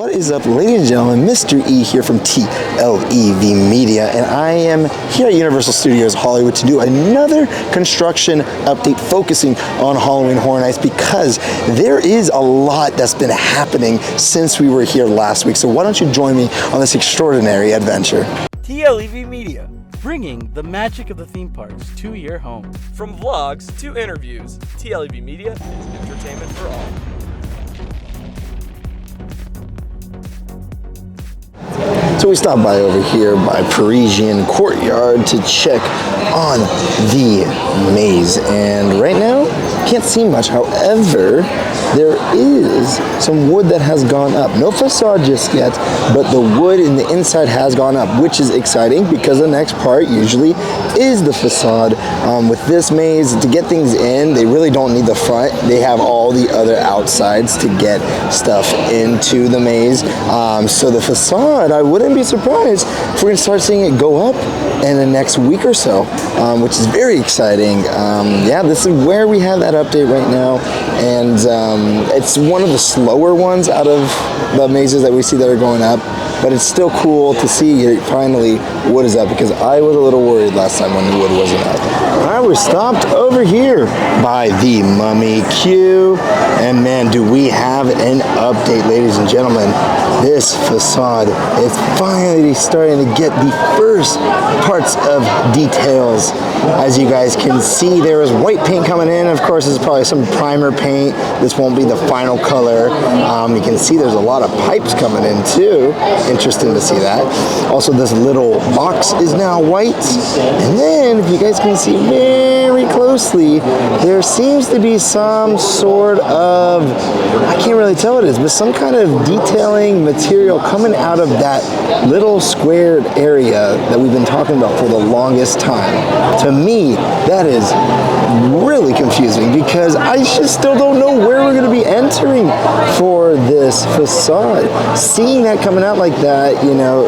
What is up, ladies and gentlemen? Mr. E here from TLEV Media, and I am here at Universal Studios Hollywood to do another construction update focusing on Halloween Horror Nights because there is a lot that's been happening since we were here last week. So why don't you join me on this extraordinary adventure? TLEV Media, bringing the magic of the theme parks to your home. From vlogs to interviews, TLEV Media is entertainment for all. So we stopped by over here by Parisian Courtyard to check on the maze, and right now can't see much. However, there is some wood that has gone up. No facade just yet, but the wood in the inside has gone up, which is exciting because the next part usually is the facade. With this maze, to get things in, they really don't need the front. They have all the other outsides to get stuff into the maze. So the facade, I wouldn't be surprised if we're going to start seeing it go up in the next week or so, which is very exciting. Yeah, this is where we have that update right now, and it's one of the slower ones out of the mazes that we see that are going up, but it's still cool to see finally wood is up, because I was a little worried last time when the wood wasn't up. Alright, we're stopped over here by the Mummy Q, and man, do we have an update, ladies and gentlemen. This facade is finally starting to get the first parts of details. As you guys can see, there is white paint coming in. Of course, this is probably some primer paint. This won't be the final color. You can see there's a lot of pipes coming in too. Interesting to see that. Also, this little box is now white. And then, if you guys can see very closely, there seems to be some sort of, I can't really tell what it is, but some kind of detailing material coming out of that little squared area that we've been talking about for the longest time. To me, that is really confusing because I just still don't know where we're going to be entering for this facade. Seeing that coming out like that, you know,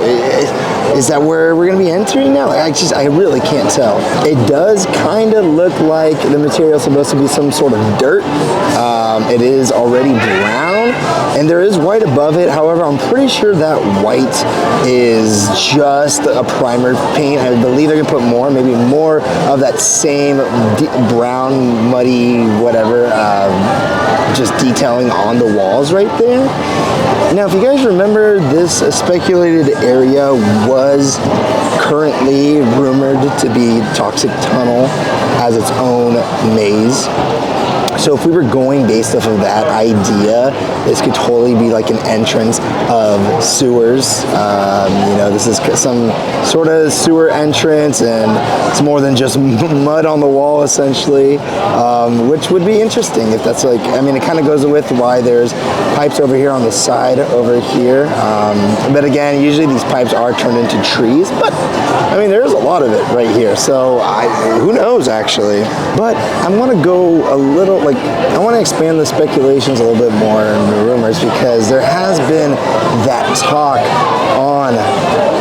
is that where we're going to be entering now? I really can't tell. It does kind of look like the material is supposed to be some sort of dirt. It is already brown, and there is white above it. However, I'm pretty sure that white is just a primer paint. I believe they're going to put more, maybe more of that same brown, muddy, whatever, just detailing on the walls right there. Now, if you guys remember, this speculated area was currently rumored to be Toxic Tunnel as its own maze. So if we were going based off of that idea, this could totally be like an entrance of sewers. You know, this is some sort of sewer entrance, and it's more than just mud on the wall, essentially, which would be interesting if that's like, I mean, it kind of goes with why there's pipes over here on the side over here. But again, usually these pipes are turned into trees, but I mean, there's a lot of it right here. So who knows, actually. But I want to go a little, I want to expand the speculations a little bit more and the rumors, because there has been that talk on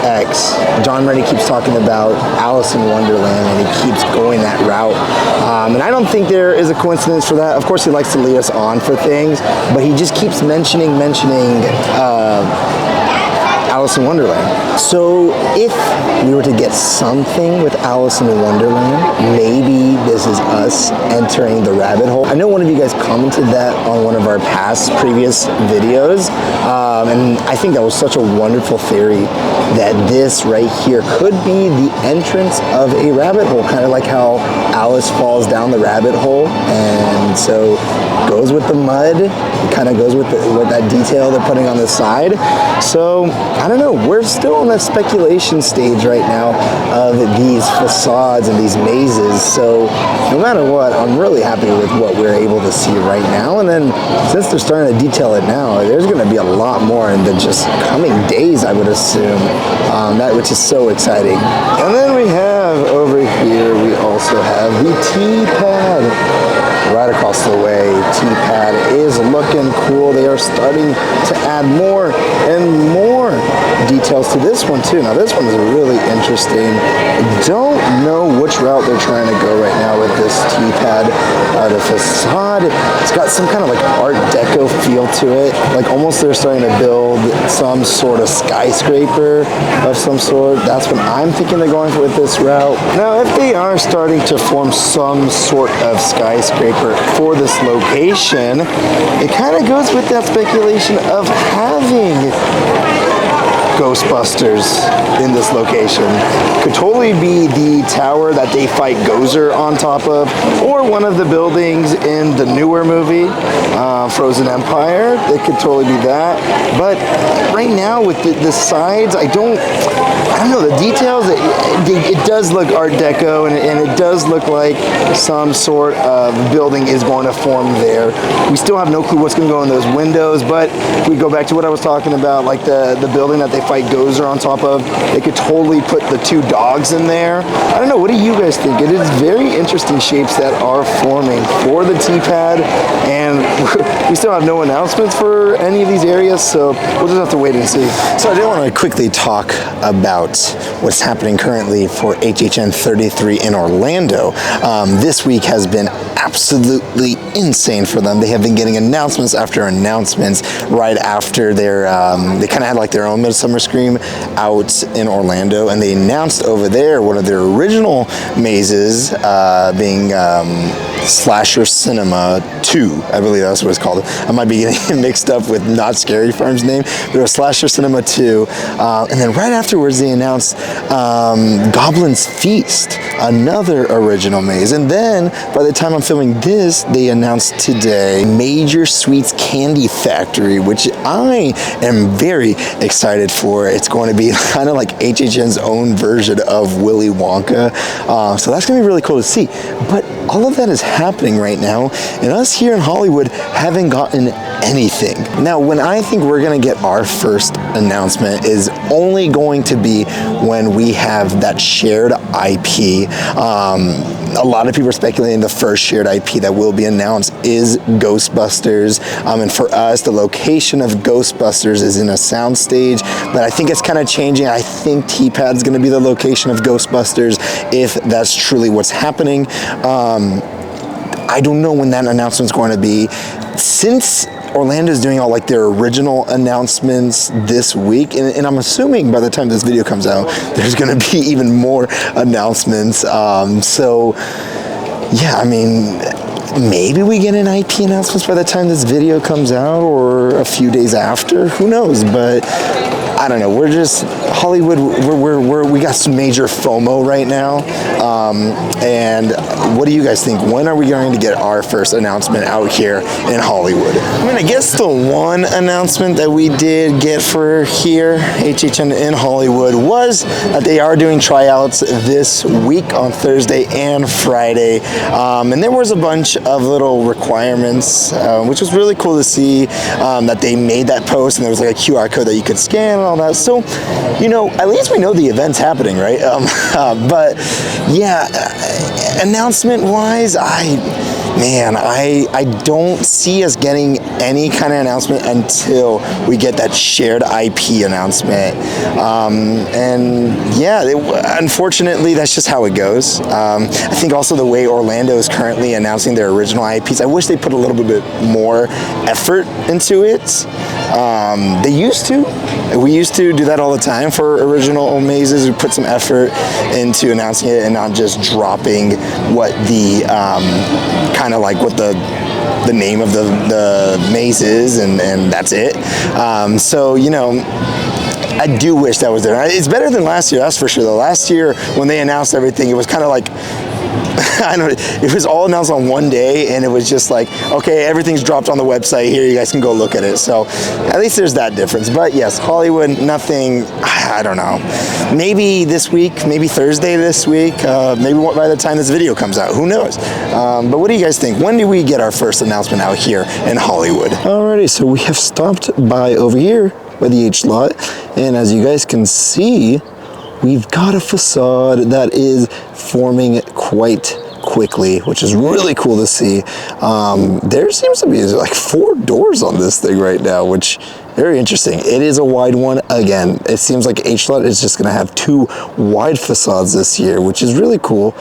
X. John Murray keeps talking about Alice in Wonderland, and he keeps going that route. And I don't think there is a coincidence for that. Of course, he likes to lead us on for things, but he just keeps mentioning Alice in Wonderland. So if we were to get something with Alice in Wonderland, maybe this is us entering the rabbit hole. I know one of you guys commented that on one of our previous videos, and I think that was such a wonderful theory that this right here could be the entrance of a rabbit hole, kind of like how Alice falls down the rabbit hole, and so goes with the mud, kind of goes with that detail they're putting on the side. So I don't know, we're still in the speculation stage right now of these facades and these mazes, so no matter what, I'm really happy with what we're able to see right now. And then since they're starting to detail it now, there's going to be a lot more in the just coming days, I would assume, which is so exciting. And then we have over here, we also have the T-pad right across the way. T-pad is looking cool. They are starting to add more and more details to this one too. Now this one is really interesting. I don't know which route they're trying to go right now with this T-pad. The facade, it's got some kind of like Art Deco feel to it. Like almost they're starting to build some sort of skyscraper of some sort. That's what I'm thinking they're going for with this route. Now, if they are starting to form some sort of skyscraper for this location, it kind of goes with that speculation of having Ghostbusters in this location. Could totally be the tower that they fight Gozer on top of, or one of the buildings in the newer movie, Frozen Empire. It could totally be that. But right now with the sides, I don't know, the details, it does look Art Deco, and it does look like some sort of building is going to form there. We still have no clue what's going to go in those windows, but if we go back to what I was talking about, like the building that they fight Gozer on top of, they could totally put the two dogs in there. I don't know, what do you guys think? It is very interesting shapes that are forming for the T-pad, and we still have no announcements for any of these areas, so we'll just have to wait and see. So I did want to quickly talk about what's happening currently for HHN 33 in Orlando. This week has been absolutely insane for them. They have been getting announcements after announcements right after their, they kind of had like their own Midsummer Scream out in Orlando, and they announced over there one of their original mazes being Slasher Cinema 2, I believe that's what it's called. I might be getting it mixed up with Not Scary Farm's name, but it was Slasher Cinema 2. And then right afterwards they announced Goblin's Feast, another original maze. And then by the time I'm filming this, they announced today Major Sweets Candy Factory, which I am very excited for. It's going to be kind of like HHN's own version of Willy Wonka. So that's going to be really cool to see. But all of that is happening right now, and us here in Hollywood haven't gotten anything. Now, when I think we're gonna get our first announcement is only going to be when we have that shared IP. A lot of people are speculating the first shared IP that will be announced is Ghostbusters. And for us, the location of Ghostbusters is in a soundstage, but I think it's kind of changing. I think T-Pad's gonna be the location of Ghostbusters if that's truly what's happening. I don't know when that announcement's going to be. Since Orlando's doing all like their original announcements this week, and I'm assuming by the time this video comes out, there's going to be even more announcements. So yeah, I mean, maybe we get an IP announcements by the time this video comes out, or a few days after. Who knows? But I don't know. We're just Hollywood. We got some major FOMO right now. And what do you guys think? When are we going to get our first announcement out here in Hollywood? I mean, I guess the one announcement that we did get for here, HHN in Hollywood, was that they are doing tryouts this week on Thursday and Friday. And there was a bunch of little requirements, which was really cool to see, that they made that post, and there was like a QR code that you could scan and all that. So, you know, at least we know the event's happening, right? But yeah, announcement wise, I don't see us getting any kind of announcement until we get that shared IP announcement. And yeah, unfortunately, that's just how it goes. I think also the way Orlando is currently announcing their original IPs, I wish they put a little bit more effort into it. They used to. We used to do that all the time for original mazes. We put some effort into announcing it and not just dropping what the kind of like what the name of the maze is, and that's it. So, you know, I do wish that was there. It's better than last year, that's for sure. Though last year when they announced everything, it was kind of like, I don't know, it was all announced on one day, and it was just like, okay, everything's dropped on the website here, you guys can go look at it. So at least there's that difference. But yes, Hollywood, nothing, I don't know. Maybe this week, maybe Thursday this week, maybe by the time this video comes out, who knows? But what do you guys think? When do we get our first announcement out here in Hollywood? Alrighty, so we have stopped by over here by the H lot, and as you guys can see, we've got a facade that is forming quite quickly, which is really cool to see. There seems to be like 4 doors on this thing right now, which Very interesting. It is a wide one. Again, it seems like H-Lot is just going to have 2 wide facades this year, which is really cool.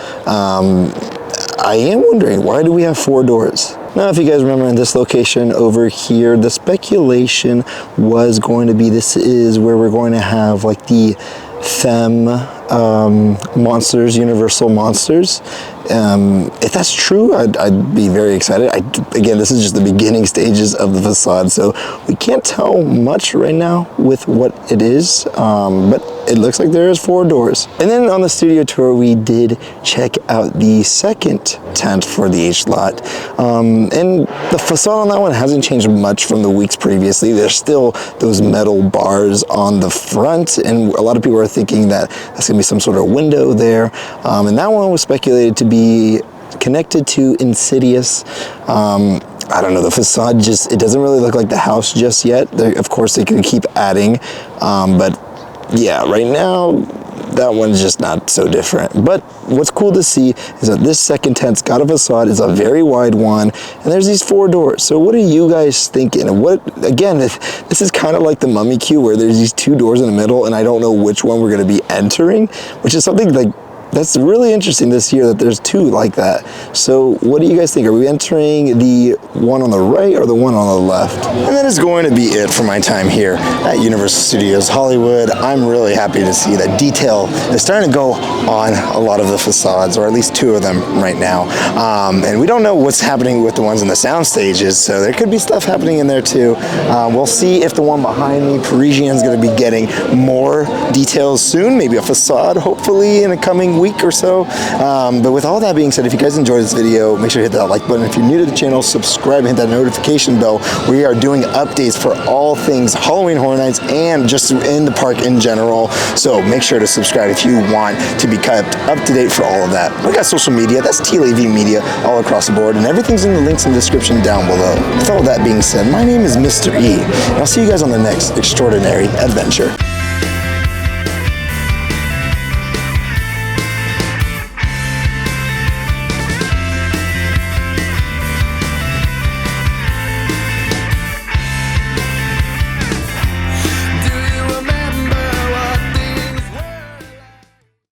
I am wondering, why do we have 4 doors? Now, if you guys remember in this location over here, the speculation was going to be this is where we're going to have like the Femme monsters, Universal monsters. If that's true, I'd be very excited. Again, this is just the beginning stages of the facade, so we can't tell much right now with what it is, but it looks like there is 4 doors. And then on the studio tour, we did check out the second tent for the H-Lot. And the facade on that one hasn't changed much from the weeks previously. There's still those metal bars on the front, and a lot of people are thinking that that's gonna be some sort of window there. And that one was speculated to be connected to Insidious. I don't know, the facade just, it doesn't really look like the house just yet. Of course, they could keep adding, but yeah, right now, that one's just not so different. But what's cool to see is that this second tent's got a facade, it's a very wide one, and there's these 4 doors. So what are you guys thinking? What, again, this is kind of like the Mummy Queue where there's these 2 doors in the middle and I don't know which one we're gonna be entering, which is something like, that's really interesting this year that there's 2 like that. So what do you guys think? Are we entering the one on the right or the one on the left? And that is going to be it for my time here at Universal Studios Hollywood. I'm really happy to see that detail is starting to go on a lot of the facades, or at least 2 of them right now. And we don't know what's happening with the ones in the sound stages, so there could be stuff happening in there too. We'll see if the one behind me, Parisian, is going to be getting more details soon, maybe a facade, hopefully in a coming week or so. But with all that being said, if you guys enjoyed this video, make sure to hit that like button. If you're new to the channel, subscribe and hit that notification bell. We are doing updates for all things Halloween Horror Nights and just in the park in general. So make sure to subscribe if you want to be kept up to date for all of that. We got social media, that's TLEV Media all across the board, and everything's in the links in the description down below. With all that being said, my name is Mr. E, and I'll see you guys on the next extraordinary adventure.